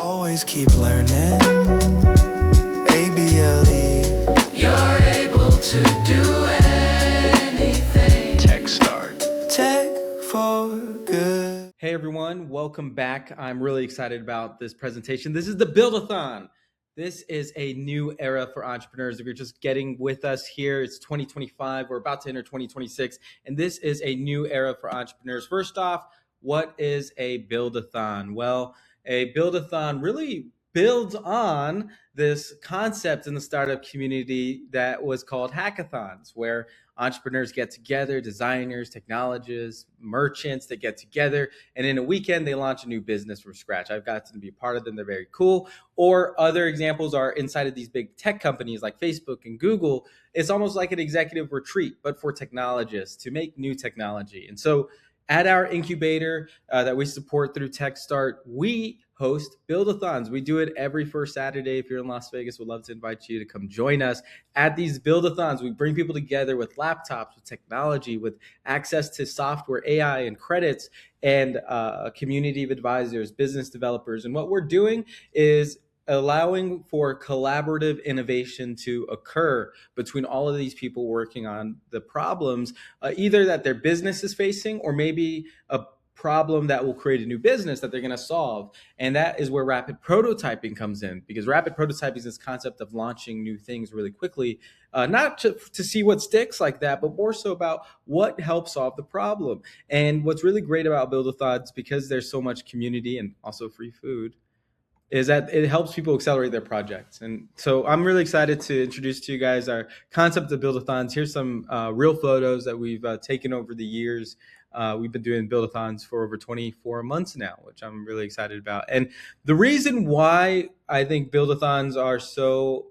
Always keep learning. ABLE. You're able to do anything. TechStart. Tech for good. Hey everyone, welcome back. I'm really excited about this presentation. This is the Build-A-Thon. This is a new era for entrepreneurs. If you're just getting with us here, it's 2025. We're about to enter 2026, and this is a new era for entrepreneurs. First off, what is a Build-A-Thon? Well, a Build-A-Thon really builds on this concept in the startup community that was called hackathons, where entrepreneurs get together, designers, technologists, merchants that get together, and in a weekend they launch a new business from scratch. I've gotten to be a part of them. They're very cool. Or other examples are inside of these big tech companies like Facebook and Google. It's almost like an executive retreat, but for technologists to make new technology. And so at our incubator that we support through TechStart, we host Build-A-Thons. We do it every first Saturday. If you're in Las Vegas, we'd love to invite you to come join us at these Build-A-Thons. We bring people together with laptops, with technology, with access to software, AI, and credits, and a community of advisors, business developers. And what we're doing is allowing for collaborative innovation to occur between all of these people working on the problems, either that their business is facing or maybe a problem that will create a new business that they're going to solve. And that is where rapid prototyping comes in, because rapid prototyping is this concept of launching new things really quickly, not to see what sticks like that, but more so about what helps solve the problem. And what's really great about Build-A-Thons, because there's so much community and also free food, is that it helps people accelerate their projects. And so I'm really excited to introduce to you guys our concept of Build-A-Thons. Here's some real photos that we've taken over the years. We've been doing Build-A-Thons for over 24 months now, which I'm really excited about. And the reason why I think Build-A-Thons are so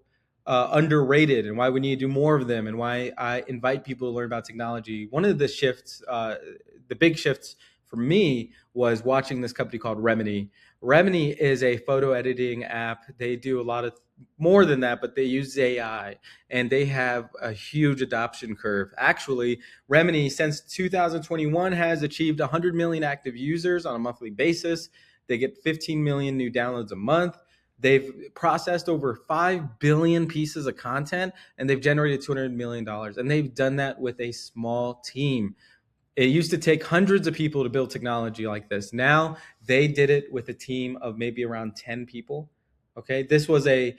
underrated and why we need to do more of them and why I invite people to learn about technology, one of the shifts, the big shifts for me was watching this company called Remini. Remini is a photo editing app. They do a lot of more than that, but they use AI and they have a huge adoption curve. Actually, Remini since 2021 has achieved 100 million active users on a monthly basis. They get 15 million new downloads a month. They've processed over 5 billion pieces of content and they've generated $200 million. And they've done that with a small team. It used to take hundreds of people to build technology like this. Now they did it with a team of maybe around 10 people. Okay, this was a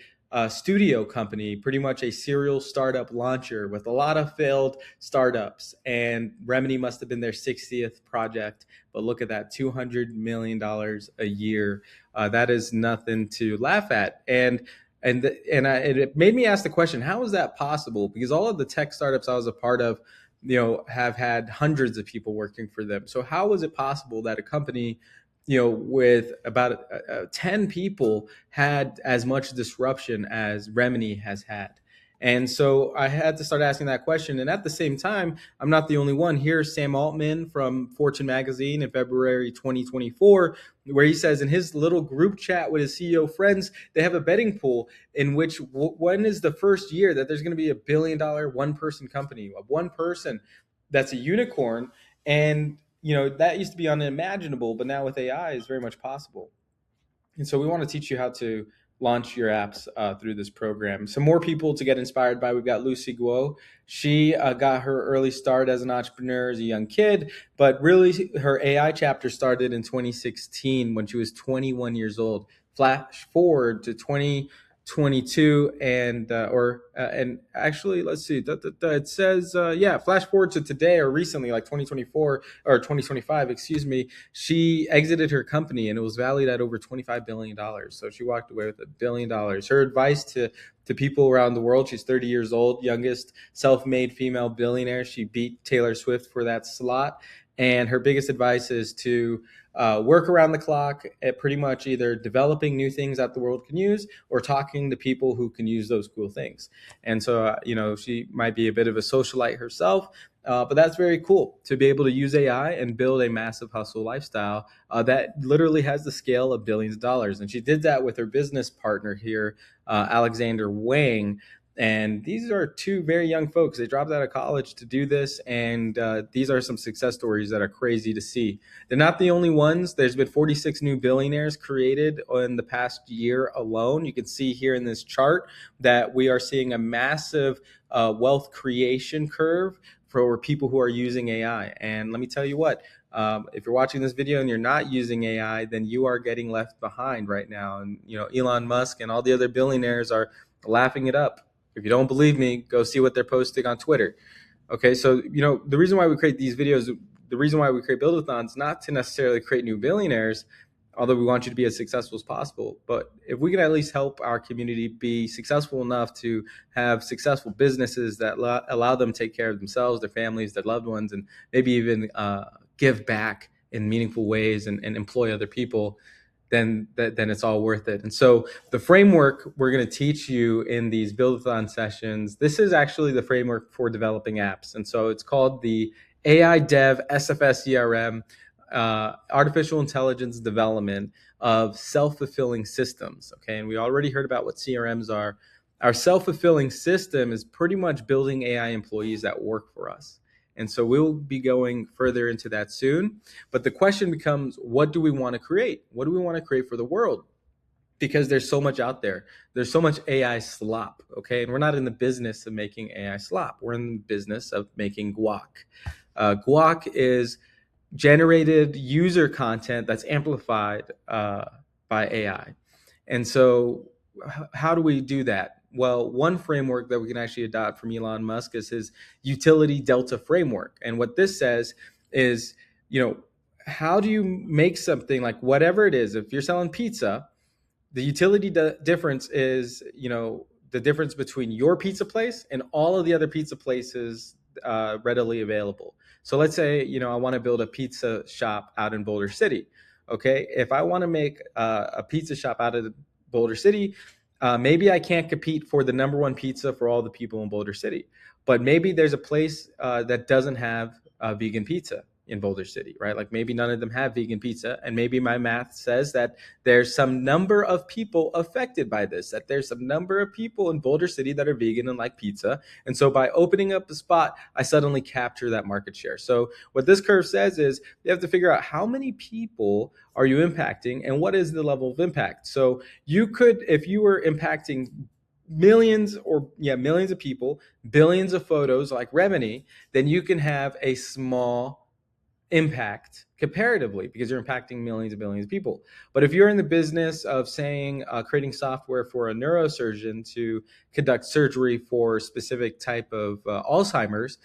studio company, pretty much a serial startup launcher with a lot of failed startups. And Remini must have been their 60th project. But look at that, $200 million a year. That is nothing to laugh at. And it made me ask the question, how is that possible? Because all of the tech startups I was a part of, have had hundreds of people working for them. So how was it possible that a company, with about 10 people had as much disruption as Remini has had? And so I had to start asking that question. And at the same time, I'm not the only one. Here's Sam Altman from Fortune magazine in February 2024, where he says in his little group chat with his CEO friends, they have a betting pool in which when is the first year that there's going to be $1 billion one-person company, one person that's a unicorn. And, that used to be unimaginable, but now with AI is very much possible. And so we want to teach you how to launch your apps through this program. Some more people to get inspired by. We've got Lucy Guo. She got her early start as an entrepreneur as a young kid, but really her AI chapter started in 2016 when she was 21 years old. Flash forward to 2022 and actually, let's see, it says, flash forward to today or recently, like 2024 or 2025, excuse me, she exited her company and it was valued at over $25 billion. So she walked away with $1 billion. Her advice to people around the world, she's 30 years old, youngest self-made female billionaire. She beat Taylor Swift for that slot. And her biggest advice is to work around the clock at pretty much either developing new things that the world can use or talking to people who can use those cool things. And so, she might be a bit of a socialite herself, but that's very cool to be able to use AI and build a massive hustle lifestyle that literally has the scale of billions of dollars. And she did that with her business partner here, Alexander Wang. And these are two very young folks. They dropped out of college to do this. And these are some success stories that are crazy to see. They're not the only ones. There's been 46 new billionaires created in the past year alone. You can see here in this chart that we are seeing a massive wealth creation curve for people who are using AI. And let me tell you what, if you're watching this video and you're not using AI, then you are getting left behind right now. And Elon Musk and all the other billionaires are laughing it up. If you don't believe me, go see what they're posting on Twitter. Okay, so the reason why we create these videos, the reason why we create Build-A-Thons, not to necessarily create new billionaires, although we want you to be as successful as possible. But if we can at least help our community be successful enough to have successful businesses that allow them to take care of themselves, their families, their loved ones, and maybe even give back in meaningful ways and employ other people, then it's all worth it. And so the framework we're going to teach you in these Build-A-Thon sessions, this is actually the framework for developing apps. And so it's called the AI Dev SFS CRM, artificial intelligence development of self-fulfilling systems. Okay, and we already heard about what CRMs are. Our self-fulfilling system is pretty much building AI employees that work for us. And so we'll be going further into that soon. But the question becomes, what do we want to create? What do we want to create for the world? Because there's so much out there. There's so much AI slop, okay? And we're not in the business of making AI slop. We're in the business of making guac. Guac is generated user content that's amplified by AI. And so how do we do that? Well, one framework that we can actually adopt from Elon Musk is his utility delta framework. And what this says is, how do you make something like whatever it is? If you're selling pizza, the utility difference is, the difference between your pizza place and all of the other pizza places readily available. So let's say, I want to build a pizza shop out in Boulder City. Okay, if I want to make a pizza shop out of Boulder City, maybe I can't compete for the number one pizza for all the people in Boulder City, but maybe there's a place that doesn't have vegan pizza in Boulder City, right? Like maybe none of them have vegan pizza, and maybe my math says that there's some number of people affected by this, that there's some number of people in Boulder City that are vegan and like pizza. And so by opening up the spot, I suddenly capture that market share. So what this curve says is you have to figure out how many people are you impacting and what is the level of impact. So you could, if you were impacting millions of people, billions of photos like Remini, then you can have a small impact comparatively because you're impacting millions and billions of people. But if you're in the business of saying creating software for a neurosurgeon to conduct surgery for a specific type of Alzheimer's,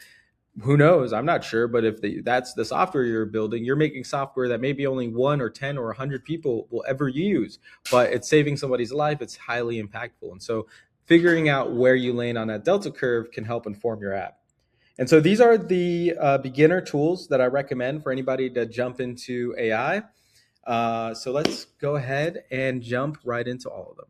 who knows? I'm not sure. But if that's the software you're building, you're making software that maybe only 1 or 10 or 100 people will ever use, but it's saving somebody's life. It's highly impactful. And so figuring out where you land on that delta curve can help inform your app. And so these are the beginner tools that I recommend for anybody to jump into AI. So let's go ahead and jump right into all of them.